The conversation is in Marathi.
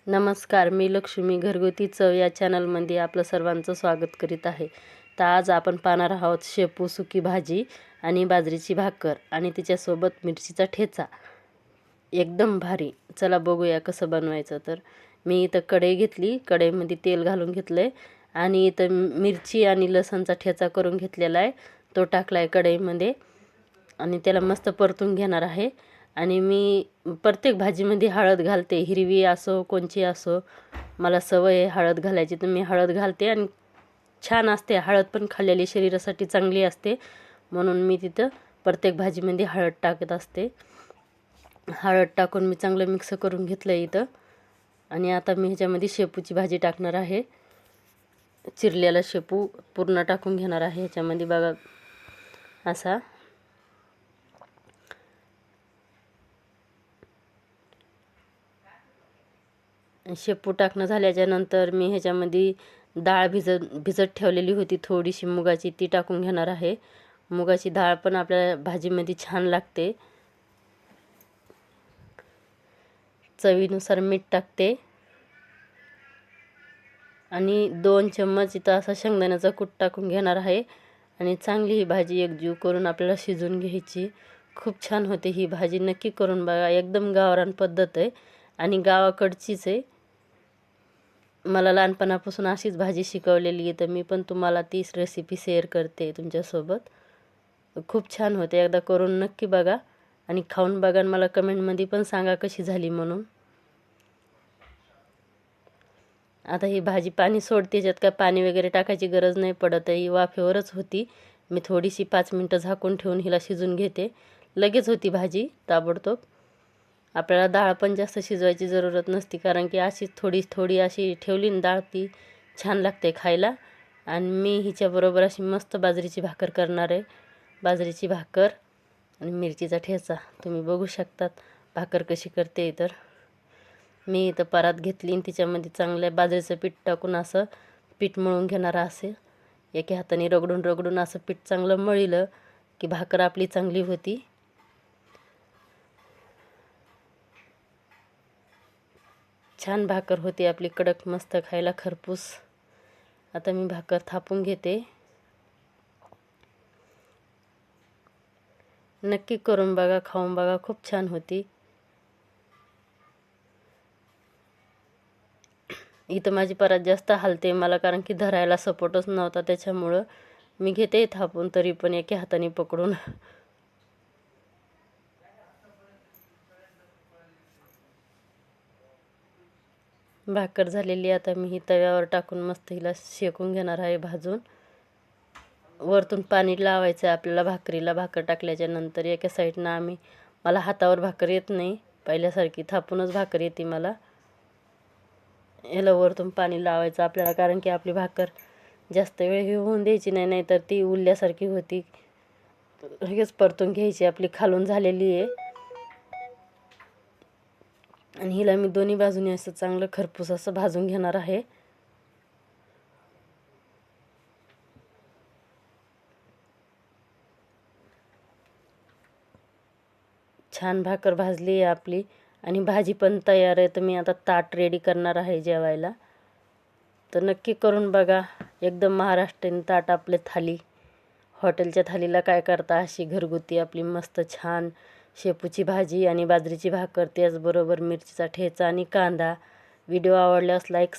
नमस्कार, मी लक्ष्मी घरगुती चव या चॅनलमध्ये आपलं सर्वांचं स्वागत करीत आहे. तर आज आपण पाहणार आहोत शेपू सुकी भाजी आणि बाजरीची भाकर आणि तिच्यासोबत मिरचीचा ठेचा. एकदम भारी. चला बघूया कसं बनवायचं. तर मी इथं कढई घेतली, कढईमध्ये तेल घालून घेतलं आहे आणि इथं मिरची आणि लसणचा ठेचा करून घेतलेला आहे, तो टाकला आहे कढईमध्ये आणि त्याला मस्त परतून घेणार आहे. आणि मी प्रत्येक भाजीमध्ये हळद घालते, हिरवी असो कोणची असो, मला सवय आहे हळद घालायची, तर मी हळद घालते आणि छान असते. हळद पण खाल्लेली शरीरासाठी चांगली असते, म्हणून मी तिथं प्रत्येक भाजीमध्ये हळद टाकत असते. हळद टाकून मी चांगलं मिक्स करून घेतलं इथं. आणि आता मी ह्याच्यामध्ये शेपूची भाजी टाकणार आहे. चिरलेला शेपू पूर्ण टाकून घेणार आहे ह्याच्यामध्ये. बघा असा शेपू टाकणं झाल्याच्या नंतर मी ह्याच्यामध्ये डाळ भिजत ठेवलेली होती थोडीशी मुगाची, ती टाकून घेणार आहे. मुगाची डाळ पण आपल्या भाजीमध्ये छान लागते. चवीनुसार मीठ टाकते आणि 2 चम्मच इथं असा शेंगदाण्याचा कूट टाकून घेणार आहे. आणि चांगली ही भाजी एकजीव करून आपल्याला शिजवून घ्यायची. खूप छान होते ही भाजी, नक्की करून बघा. एकदम गावरान पद्धत आहे आणि गावाकडचीच आहे. मला लहानपणापासून अशीच भाजी शिकवलेली आहे, तर मी पण तुम्हाला तीच रेसिपी शेअर करते तुमच्यासोबत. खूप छान होते, एकदा करून नक्की बघा आणि खाऊन बघा आणि मला कमेंटमध्ये पण सांगा कशी झाली म्हणून. आता ही भाजी पाणी सोडते, याच्यात काय पाणी वगैरे टाकायची गरज नाही पडत आहे. ही वाफेवरच होती. मी थोडीशी 5 मिनटं झाकून ठेवून हिला शिजून घेते. लगेच होती भाजी ताबडतोब. आपल्याला डाळ पण जास्त शिजवायची जरूरत नसती, कारण की अशी थोडी थोडी अशी ठेवली ना डाळ, ती छान लागते खायला. आणि मी हिच्याबरोबर अशी मस्त बाजरीची भाकर करणार आहे. बाजरीची भाकर आणि मिरचीचा ठेचा तुम्ही बघू शकतात भाकर कशी करते. तर मी इथं परात घेतली आणि तिच्यामध्ये चांगल्या बाजरीचं पीठ टाकून असं पीठ मळून घेणार. असे एका हाताने रगडून रगडून असं पीठ चांगलं मळलं की भाकर आपली चांगली होती. छान भाकर होती आपली, कडक मस्त खायला खरपूस. आता मी भाकर थापून घेते. नक्की करून बघा, खाऊन बघा, खूप छान होती. इथं माझी परात जास्त हलते मला, कारण की धरायला सपोर्टच नव्हता, त्याच्यामुळं मी घेते थापून, तरी पण एका हाताने पकडून. भाकर झालेली. आता मी ही तव्यावर टाकून मस्त हिला शेकून घेणार आहे, भाजून. वरतून पाणी लावायचं आहे आपल्याला भाकरीला. भाकर टाकल्याच्या नंतर एका साईडनं मला हातावर भाकर येत नाही पहिल्यासारखी, थापूनच भाकर येते मला. याला वरतून पाणी लावायचं आपल्याला, कारण की आपली भाकर जास्त वेळ हे होऊन द्यायची नाही, नाहीतर ती उरल्यासारखी होती. लगेच परतून घ्यायची. आपली खालून झालेली आहे आणि हिला मी दोन्ही बाजूने असं चांगलं खरपूस असं भाजून घेणार आहे. छान भाकर भाजली आहे आपली आणि भाजी पण तयार आहे. तर मी आता ताट रेडी करणार आहे जेवायला. तर नक्की करून बघा. एकदम महाराष्ट्रीयन ताट आपले थाली. हॉटेलच्या थालीला काय करता, अशी घरगुती आपली मस्त छान शेपूची भाजी आणि बाजरीची भाकर, त्याचबरोबर मिरचीचा ठेचा आणि कांदा. व्हिडिओ आवडल्यास लाईक